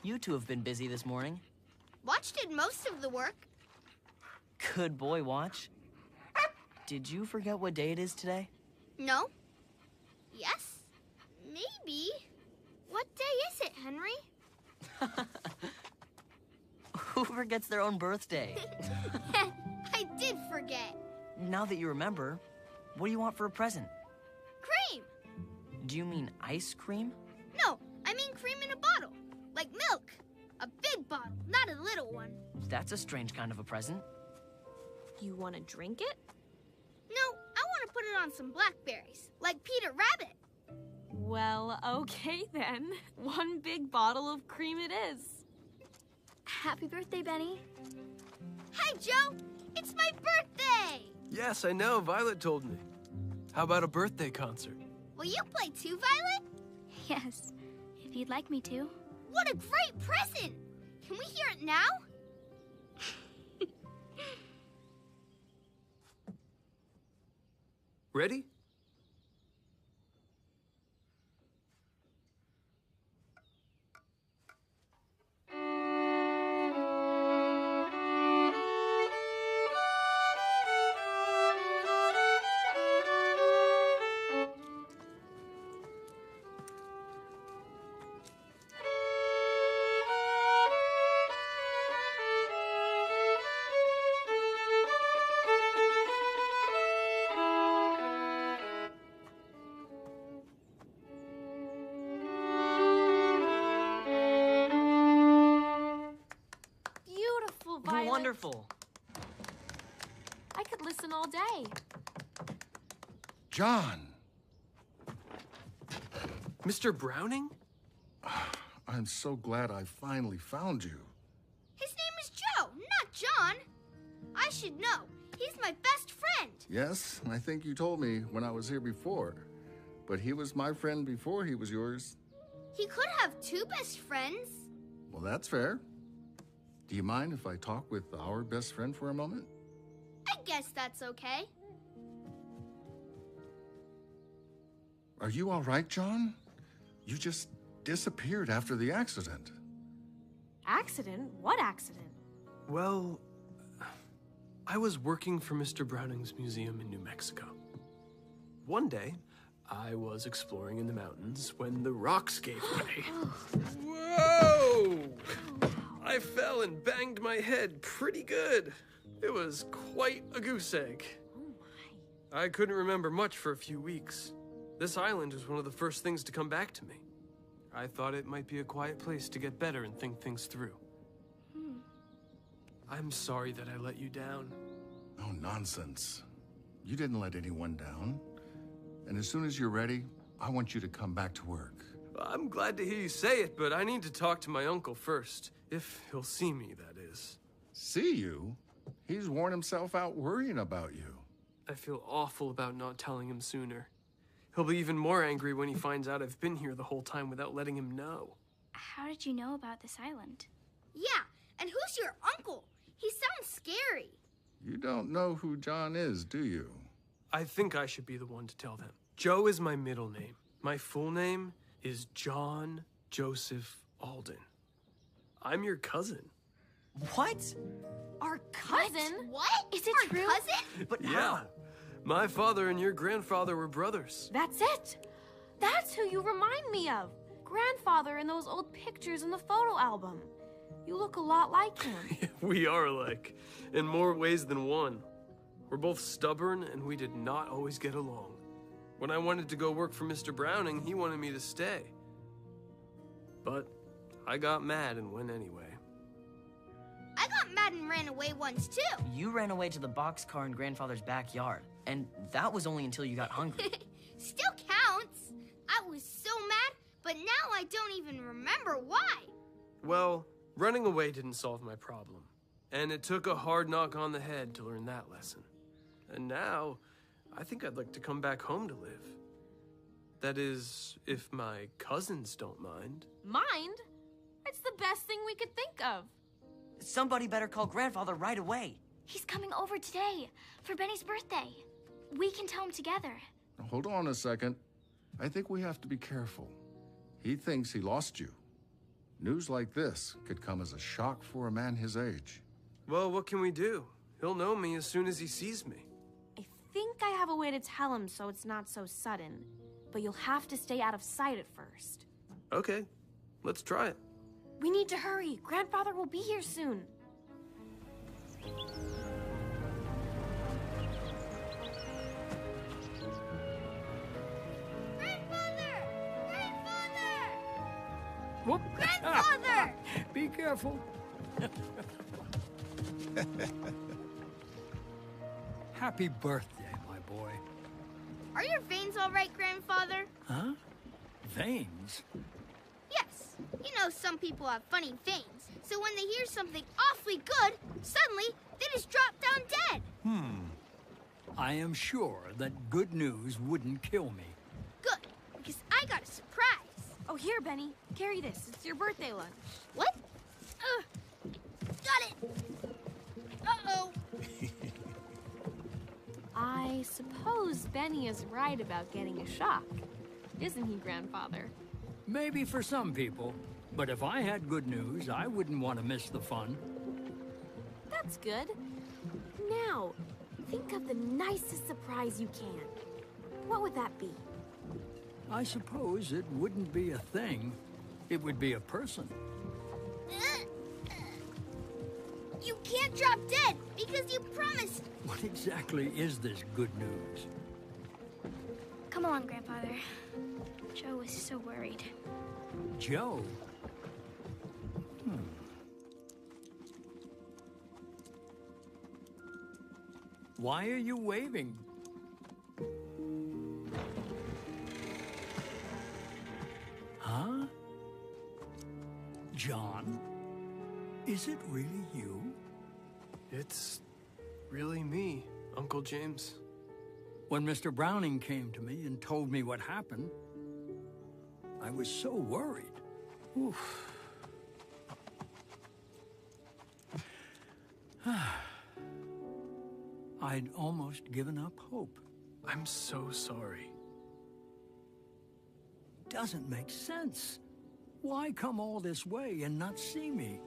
You two have been busy this morning. Watch did most of the work. Good boy, Watch. Did you forget what day it is today? No. Yes. Maybe. What day is it, Henry? Who forgets their own birthday? I did forget. Now that you remember, what do you want for a present? Cream. Do you mean ice cream? No, I mean cream in a bottle. Like milk. A big bottle, not a little one. That's a strange kind of a present. You want to drink it? No, I want to put it on some blackberries, like Peter Rabbit. Well, okay then. 1 big bottle of cream it is. Happy birthday, Benny. Hi, Joe. It's my birthday. Yes, I know. Violet told me. How about a birthday concert? Will you play too, Violet? Yes, if you'd like me to. What a great present! Can we hear it now? Ready? Violet. Wonderful. I could listen all day. John! Mr. Browning? I'm so glad I finally found you. His name is Joe, not John. I should know. He's my best friend. Yes, I think you told me when I was here before. But he was my friend before he was yours. He could have 2 best friends. Well, that's fair. Do you mind if I talk with our best friend for a moment? I guess that's okay. Are you all right, John? You just disappeared after the accident. Accident? What accident? Well, I was working for Mr. Browning's museum in New Mexico. One day, I was exploring in the mountains when the rocks gave way. Whoa! I fell and banged my head pretty good. It was quite a goose egg. Oh my. I couldn't remember much for a few weeks. This island was one of the first things to come back to me. I thought it might be a quiet place to get better and think things through. I'm sorry that I let you down. Oh, nonsense. You didn't let anyone down. And as soon as you're ready, I want you to come back to work. I'm glad to hear you say it, but I need to talk to my uncle first. If he'll see me, that is. See you? He's worn himself out worrying about you. I feel awful about not telling him sooner. He'll be even more angry when he finds out I've been here the whole time without letting him know. How did you know about this island? Yeah, and who's your uncle? He sounds scary. You don't know who John is, do you? I think I should be the one to tell them. Joe is my middle name. My full name is John Joseph Alden. I'm your cousin. What? Our cousin? What? Is it Our true? cousin? But Yeah. how? My father and your grandfather were brothers. That's it. That's who you remind me of. Grandfather in those old pictures in the photo album. You look a lot like him. We are alike, in more ways than one. We're both stubborn, and we did not always get along. When I wanted to go work for Mr. Browning, he wanted me to stay. But I got mad and went anyway. I got mad and ran away once, too. You ran away to the boxcar in Grandfather's backyard, and that was only until you got hungry. Still counts. I was so mad, but now I don't even remember why. Well, running away didn't solve my problem. And it took a hard knock on the head to learn that lesson. And now, I think I'd like to come back home to live. That is, if my cousins don't mind. Mind? It's the best thing we could think of. Somebody better call Grandfather right away. He's coming over today for Benny's birthday. We can tell him together. Now, hold on a second. I think we have to be careful. He thinks he lost you. News like this could come as a shock for a man his age. Well, what can we do? He'll know me as soon as he sees me. I think I have a way to tell him so it's not so sudden. But you'll have to stay out of sight at first. Okay, let's try it. We need to hurry. Grandfather will be here soon. Grandfather! Grandfather! Whoop. Grandfather! Be careful. Happy birthday, my boy. Are your veins all right, Grandfather? Huh? Veins? Yes. You know some people have funny veins, so when they hear something awfully good, suddenly they just drop down dead. I am sure that good news wouldn't kill me. Good, because I got a surprise. Oh, here, Benny. Carry this. It's your birthday lunch. What? Got it. Uh-oh. I suppose Benny is right about getting a shock. Isn't he, Grandfather? Maybe for some people, but if I had good news, I wouldn't want to miss the fun. That's good. Now, think of the nicest surprise you can. What would that be? I suppose it wouldn't be a thing. It would be a person. You can't drop dead because you promised. What exactly is this good news? Come along, Grandfather. Joe is so worried. Joe? Why are you waving? Huh? John? Is it really you? It's really me, Uncle James. When Mr. Browning came to me and told me what happened, I was so worried. Oof. I'd almost given up hope. I'm so sorry. Doesn't make sense. Why come all this way and not see me?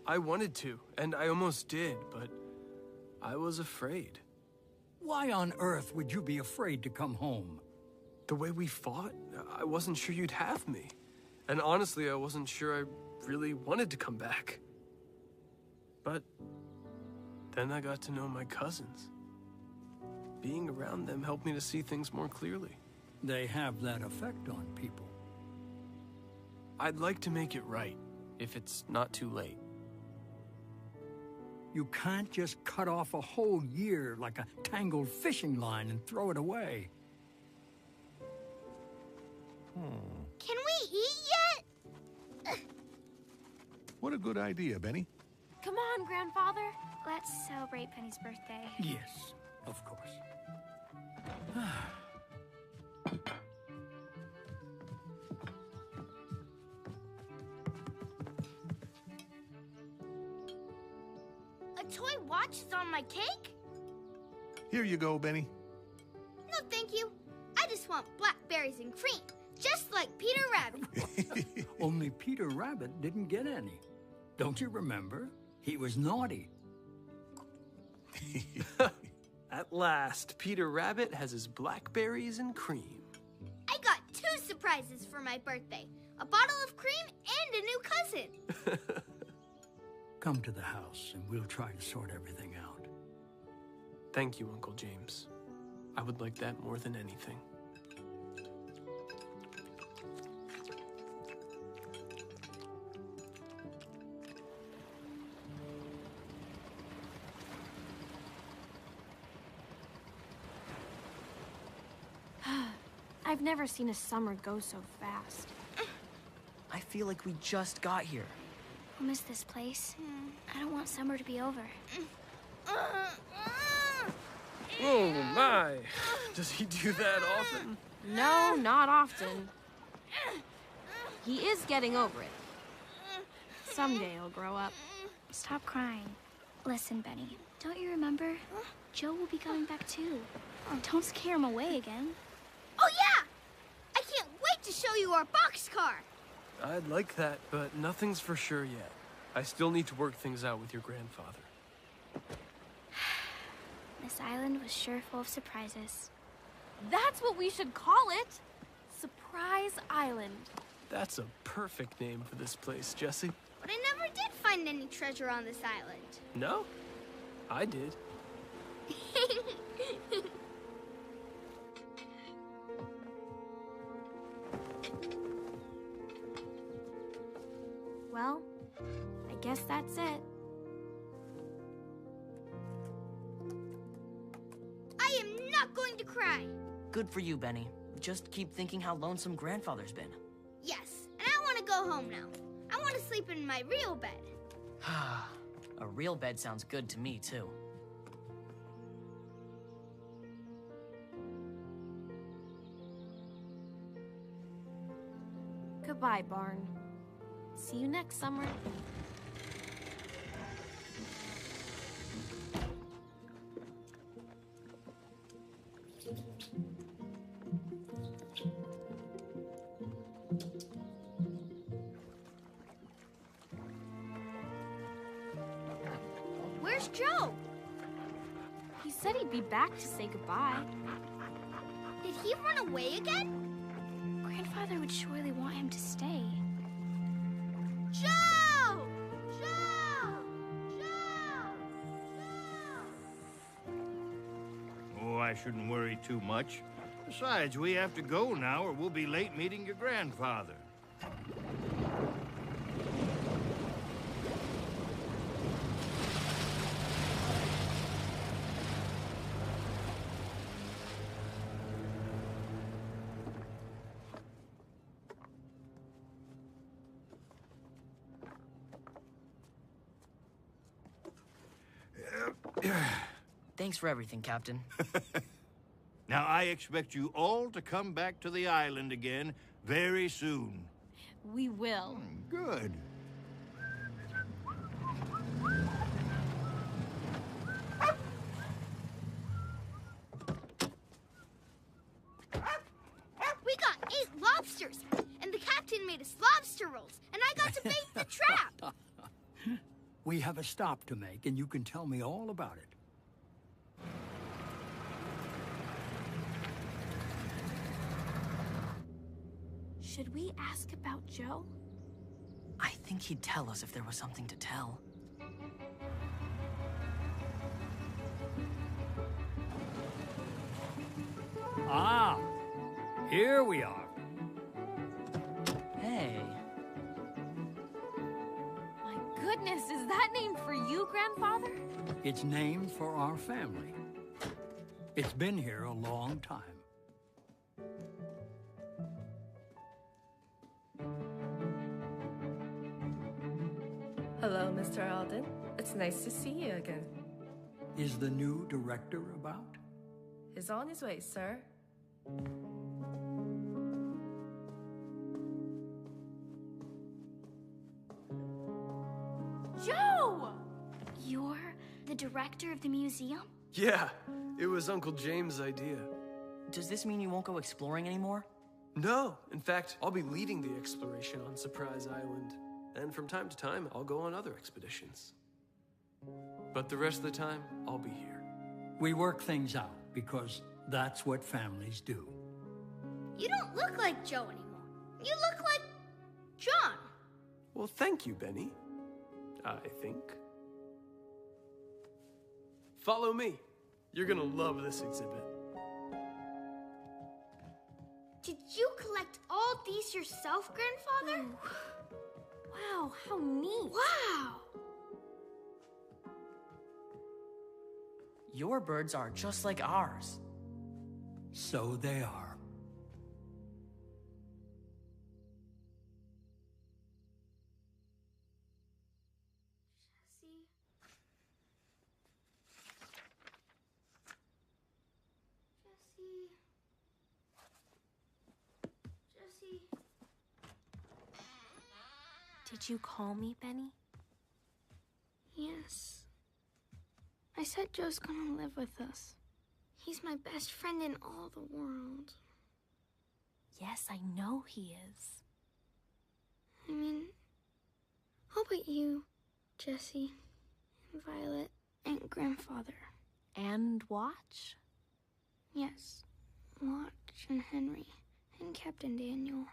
I wanted to, and I almost did, but I was afraid. Why on earth would you be afraid to come home? The way we fought, I wasn't sure you'd have me. And honestly, I wasn't sure I really wanted to come back. But then I got to know my cousins. Being around them helped me to see things more clearly. They have that effect on people. I'd like to make it right, if it's not too late. You can't just cut off a whole year like a tangled fishing line and throw it away. Can we eat yet? What a good idea, Benny. Come on, Grandfather. Let's celebrate Penny's birthday. Yes, of course. A toy watch is on my cake? Here you go, Benny. No, thank you. I just want blackberries and cream, just like Peter Rabbit. Only Peter Rabbit didn't get any. Don't you remember? He was naughty. At last, Peter Rabbit has his blackberries and cream. I got 2 surprises for my birthday. A bottle of cream and a new cousin. Come to the house and we'll try to sort everything out. Thank you, Uncle James. I would like that more than anything. I've never seen a summer go so fast. I feel like we just got here. I'll miss this place. I don't want summer to be over. Oh my! Does he do that often? No, not often. He is getting over it. Someday he'll grow up. Stop crying. Listen, Benny, don't you remember? Joe will be coming back too. Don't scare him away again. Oh yeah! I can't wait to show you our boxcar! I'd like that, but nothing's for sure yet. I still need to work things out with your grandfather. This island was sure full of surprises. That's what we should call it. Surprise Island. That's a perfect name for this place, Jesse. But I never did find any treasure on this island. No? I did. Well, I guess that's it. I am not going to cry. Good for you, Benny. Just keep thinking how lonesome Grandfather's been. Yes, and I want to go home now. I want to sleep in my real bed. A real bed sounds good to me, too. Goodbye, Barn. See you next summer. Where's Joe? He said he'd be back to say goodbye. Did he run away again? Grandfather would surely want him to stay. Joe! Joe! Joe! Oh, I shouldn't worry too much. Besides, we have to go now or we'll be late meeting your grandfather. Thanks for everything, Captain. Now, I expect you all to come back to the island again very soon. We will. Good. We got 8 lobsters, and the captain made us lobster rolls, and I got to bait the trap. We have a stop to make, and you can tell me all about it. Should we ask about Joe? I think he'd tell us if there was something to tell. Ah, here we are. Hey. My goodness, is that named for you, Grandfather? It's named for our family. It's been here a long time. Hello, Mr. Alden. It's nice to see you again. Is the new director about? He's on his way, sir. Joe! You're the director of the museum? Yeah, it was Uncle James' idea. Does this mean you won't go exploring anymore? No, in fact, I'll be leading the exploration on Surprise Island. And from time to time, I'll go on other expeditions. But the rest of the time, I'll be here. We work things out because that's what families do. You don't look like Joe anymore. You look like John. Well, thank you, Benny. I think. Follow me. You're gonna love this exhibit. Did you collect all these yourself, Grandfather? Wow, how neat. Wow! Your birds are just like ours. So they are. Jesse. Did you call me, Benny? Yes. I said Joe's gonna live with us. He's my best friend in all the world. Yes, I know he is. I mean, how about you, Jesse, and Violet, and Grandfather? And Watch? Yes, Watch and Henry, and Captain Daniel.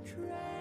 Try